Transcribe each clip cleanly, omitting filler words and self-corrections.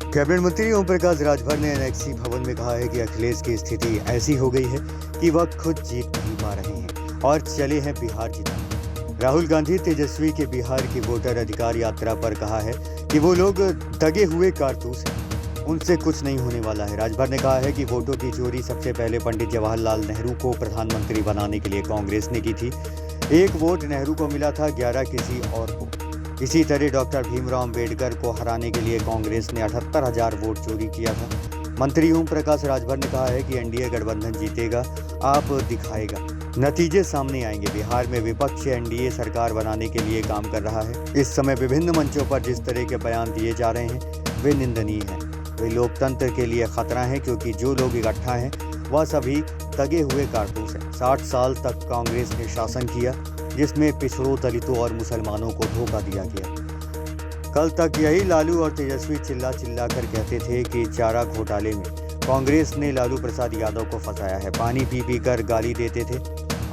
Cabinet मंत्री ओम प्रकाश राजभर ने annexe भवन में कहा है कि अखिलेश की स्थिति ऐसी हो गई है कि वह खुद जीत नहीं पा रहे हैं और चले हैं बिहार जिताने। राहुल गांधी तेजस्वी के बिहार की वोटर अधिकार यात्रा पर कहा है कि वो लोग दगे हुए कारतूस हैं, उनसे कुछ नहीं होने वाला है। राजभर ने कहा है कि वोटों की चोरी सबसे पहले पंडित जवाहरलाल नेहरू को प्रधानमंत्री बनाने के लिए कांग्रेस ने की थी। 1 वोट नेहरू को मिला था, 11 किसी और को। इसी तरह डॉक्टर भीमराव अंबेडकर को हराने के लिए कांग्रेस ने 78,000 वोट चोरी किया था। मंत्री ओम प्रकाश राजभर ने कहा है कि एनडीए गठबंधन जीतेगा, आप दिखाएगा, नतीजे सामने आएंगे। बिहार में विपक्ष एनडीए सरकार बनाने के लिए काम कर रहा है। इस समय विभिन्न मंचों पर जिस तरह के बयान दिए जा रहे हैं वे निंदनीय हैं, वे लोकतंत्र के लिए खतरा है, क्योंकि जो लोग इकट्ठा हैं वह सभी दगे हुए कारतूस हैं। 60 साल तक कांग्रेस ने शासन किया, जिसमें पिछड़ों, दलितों और मुसलमानों को धोखा दिया गया। कल तक यही लालू और तेजस्वी चिल्ला कर कहते थे कि चारा घोटाले में कांग्रेस ने लालू प्रसाद यादव को फंसाया है। पानी पी कर गाली देते थे।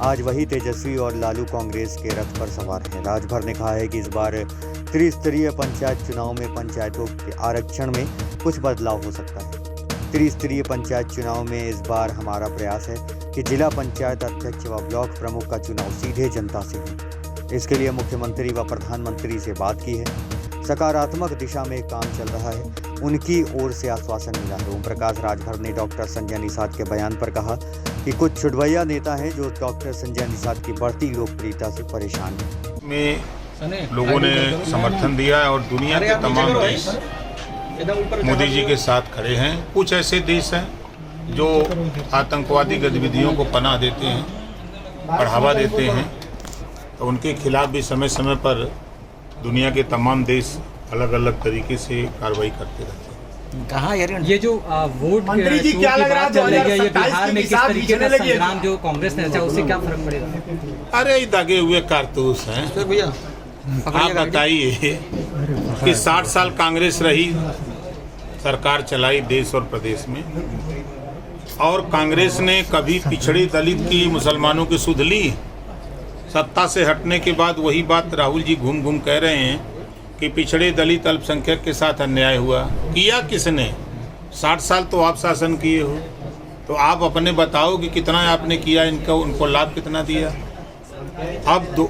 आज वही तेजस्वी और लालू कांग्रेस के रथ पर सवार हैं। राजभर ने कहा है कि इस बार त्रिस्तरीय पंचायत चुनाव में पंचायतों के आरक्षण में कुछ बदलाव हो सकता है। त्रिस्तरीय पंचायत चुनाव में इस बार हमारा प्रयास है कि जिला पंचायत अध्यक्ष व ब्लॉक प्रमुख का चुनाव सीधे जनता से हो। इसके लिए मुख्यमंत्री व प्रधानमंत्री से बात की है। सकारात्मक दिशा में काम चल रहा है, उनकी ओर से आश्वासन मिला है। ओम प्रकाश राजभर ने डॉक्टर संजय निषाद के बयान पर कहा कि कुछ छुटभैया नेता हैं जो डॉक्टर संजय निषाद की बढ़ती लोकप्रियता से परेशान हैं। में लोगों ने समर्थन दिया है और दुनिया के तमाम देश मोदी जी के साथ खड़े हैं। कुछ ऐसे देश हैं जो आतंकवादी गतिविधियों को पनाह देते हैं, बढ़ावा देते हैं, तो उनके खिलाफ भी समय समय पर दुनिया के तमाम देश अलग अलग तरीके से कार्रवाई करते रहते हैं। कहा यार ये जो वोट मंत्री जी क्या लग रहा है 2027 ये बिहार में किस तरीके का लगी संग्राम जो कांग्रेस ने रचा उससे क्या फर्क पड़ेगा? अरे दगे हुए कारतूस हैं भैया। आप बताइए कि 60 साल कांग्रेस रही, सरकार चलाई देश और प्रदेश में, और कांग्रेस ने कभी पिछड़े दलित की, मुसलमानों की सुध ली? सत्ता से हटने के बाद वही बात राहुल जी घूम घूम कह रहे हैं कि पिछड़े दलित अल्पसंख्यक के साथ अन्याय हुआ। किया किसने? 60 साल तो आप शासन किए हो, तो आप अपने बताओ कि कितना आपने किया, इनका उनको लाभ कितना दिया। अब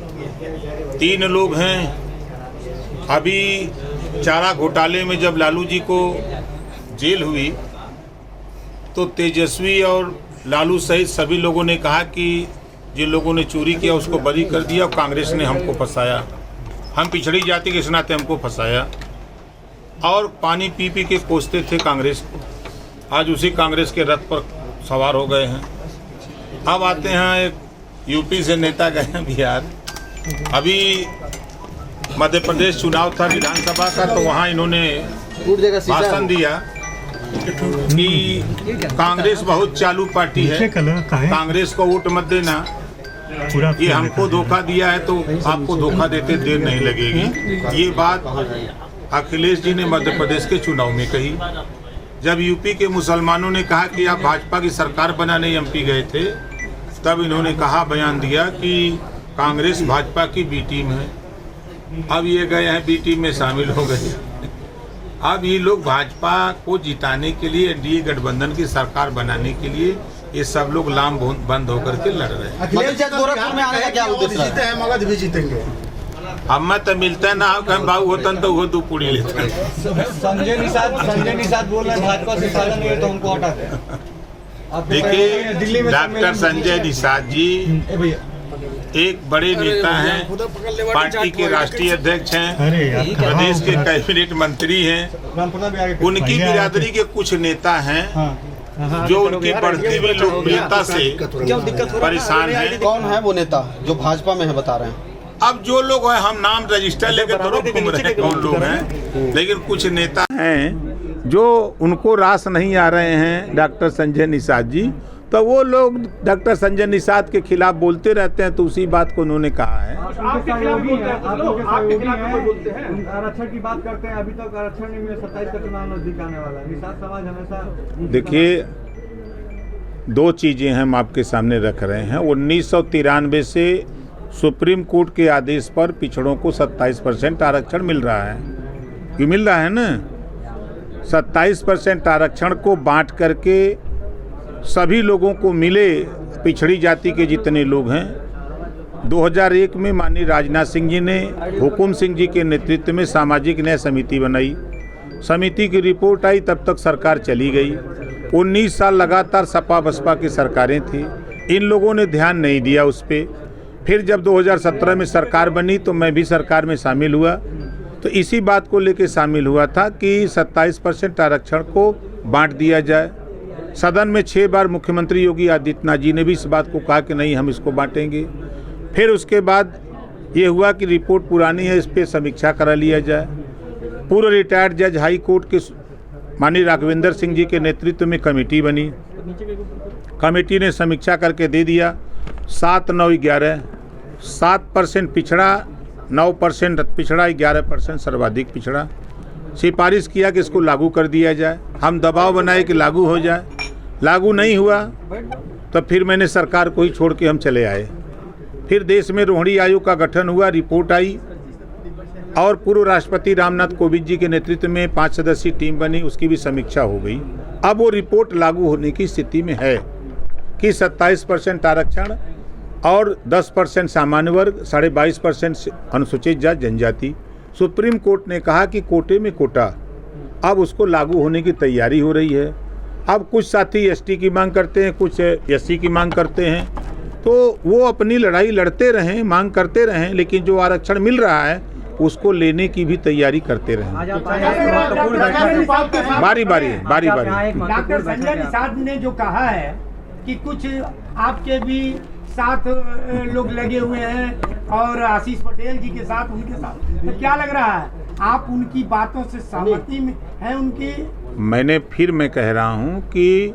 3 लोग हैं। अभी चारा घोटाले में जब लालू जी को जेल हुई तो तेजस्वी और लालू सहित सभी लोगों ने कहा कि जिन लोगों ने चोरी किया उसको बरी कर दिया और कांग्रेस ने हमको फंसाया, हम पिछड़ी जाति के नाते हमको फंसाया, और पानी पी के कोसते थे कांग्रेस को। आज उसी कांग्रेस के रथ पर सवार हो गए हैं। अब आते हैं, एक यूपी से नेता गए हैं बिहार। अभी मध्य प्रदेश चुनाव था विधानसभा का, तो वहाँ इन्होंने भाषण दिया कि कांग्रेस बहुत चालू पार्टी है, कांग्रेस को वोट मत देना, ये हमको धोखा दिया है तो आपको धोखा देते देर नहीं लगेगी। ये बात अखिलेश जी ने मध्य प्रदेश के चुनाव में कही। जब यूपी के मुसलमानों ने कहा कि आप भाजपा की सरकार बनाने एमपी गए थे, तब इन्होंने कहा, बयान दिया कि कांग्रेस भाजपा की बी टीम है। अब ये गए हैं बी टीम में शामिल हो गए। अब ये लोग भाजपा को जिताने के लिए, एनडीए गठबंधन की सरकार बनाने के लिए ये सब लोग लाम बंद होकर के लड़ रहे हैं। अखिलेश जी गोरखपुर में आने का क्या उद्देश्य है? मगध भी जीतेंगे। अब मैं तो मिलता है ना, कहीं बाबू होतन तो वो 2 पूरी लेते। संजय निषाद बोल रहे हैं भाजपा से साझा नहीं है तो उनको हटा दें। देखिए, डॉक्टर संजय निषाद जी एक बड़े नेता हैं, पार्टी के राष्ट्रीय अध्यक्ष हैं, प्रदेश के कैबिनेट मंत्री हैं। उनकी बिरादरी के कुछ नेता हैं जो उनकी बढ़ती हुई लोकप्रियता से परेशान हैं। कौन है वो नेता जो भाजपा में है, बता रहे हैं? अब जो लोग हैं, हम नाम रजिस्टर लेकर थोड़ा घूम रहे हैं कौन लोग हैं, लेकिन कुछ नेता हैं जो उनको रास नहीं आ रहे हैं डॉक्टर संजय निषाद जी, तो वो लोग डॉक्टर संजय निषाद के खिलाफ बोलते रहते हैं। तो उसी बात को उन्होंने कहा है। आरक्षण की बात करते हैं, अभी तक आरक्षण नहीं मिला, 27 का चुनाव नजदीक आने वाला है। निषाद समाज हमेशा देखिए, 2 चीजें हम आपके सामने रख रहे हैं। 1993 से सुप्रीम कोर्ट के आदेश पर पिछड़ों को 27% आरक्षण मिल रहा है। ये मिल रहा है ना। 27% आरक्षण को बांट करके सभी लोगों को मिले, पिछड़ी जाति के जितने लोग हैं। 2001 में माननीय राजनाथ सिंह जी ने हुकुम सिंह जी के नेतृत्व में सामाजिक न्याय समिति बनाई। समिति की रिपोर्ट आई, तब तक सरकार चली गई। 19 साल लगातार सपा बसपा की सरकारें थी, इन लोगों ने ध्यान नहीं दिया उस पर। फिर जब 2017 में सरकार बनी तो मैं भी सरकार में शामिल हुआ, तो इसी बात को लेकर शामिल हुआ था कि 27% आरक्षण को बांट दिया जाए। सदन में 6 बार मुख्यमंत्री योगी आदित्यनाथ जी ने भी इस बात को कहा कि नहीं, हम इसको बांटेंगे। फिर उसके बाद ये हुआ कि रिपोर्ट पुरानी है, इस पर समीक्षा करा लिया जाए। पूर्व रिटायर्ड जज हाई कोर्ट के माननीय राघवेंद्र सिंह जी के नेतृत्व में कमेटी बनी। कमेटी ने समीक्षा करके दे दिया 7, 9, 11, 7% पिछड़ा, 9% पिछड़ा, 11% सर्वाधिक पिछड़ा। सिफारिश किया कि इसको लागू कर दिया जाए। हम दबाव बनाए कि लागू हो जाए, लागू नहीं हुआ तो फिर मैंने सरकार को ही छोड़ के हम चले आए। फिर देश में रोहिणी आयोग का गठन हुआ, रिपोर्ट आई और पूर्व राष्ट्रपति रामनाथ कोविंद जी के नेतृत्व में 5 सदस्यीय टीम बनी, उसकी भी समीक्षा हो गई। अब वो रिपोर्ट लागू होने की स्थिति में है कि 27% आरक्षण और 10% सामान्य वर्ग, 22.5% अनुसूचित जाति जनजाति। सुप्रीम कोर्ट ने कहा कि कोटे में कोटा, अब उसको लागू होने की तैयारी हो रही है। अब कुछ साथी एसटी की मांग करते हैं, कुछ एससी की मांग करते हैं, तो वो अपनी लड़ाई लड़ते रहें, मांग करते रहें, लेकिन जो आरक्षण मिल रहा है उसको लेने की भी तैयारी करते रहें। बारी बारी। डॉक्टर संजय निषाद ने जो कहा है कि कुछ आपके भी साथ लोग लगे हुए हैं और आशीष पटेल जी के साथ, उनके साथ, तो क्या लग रहा है, आप उनकी बातों से सहमति में हैं उनकी? मैं कह रहा हूं कि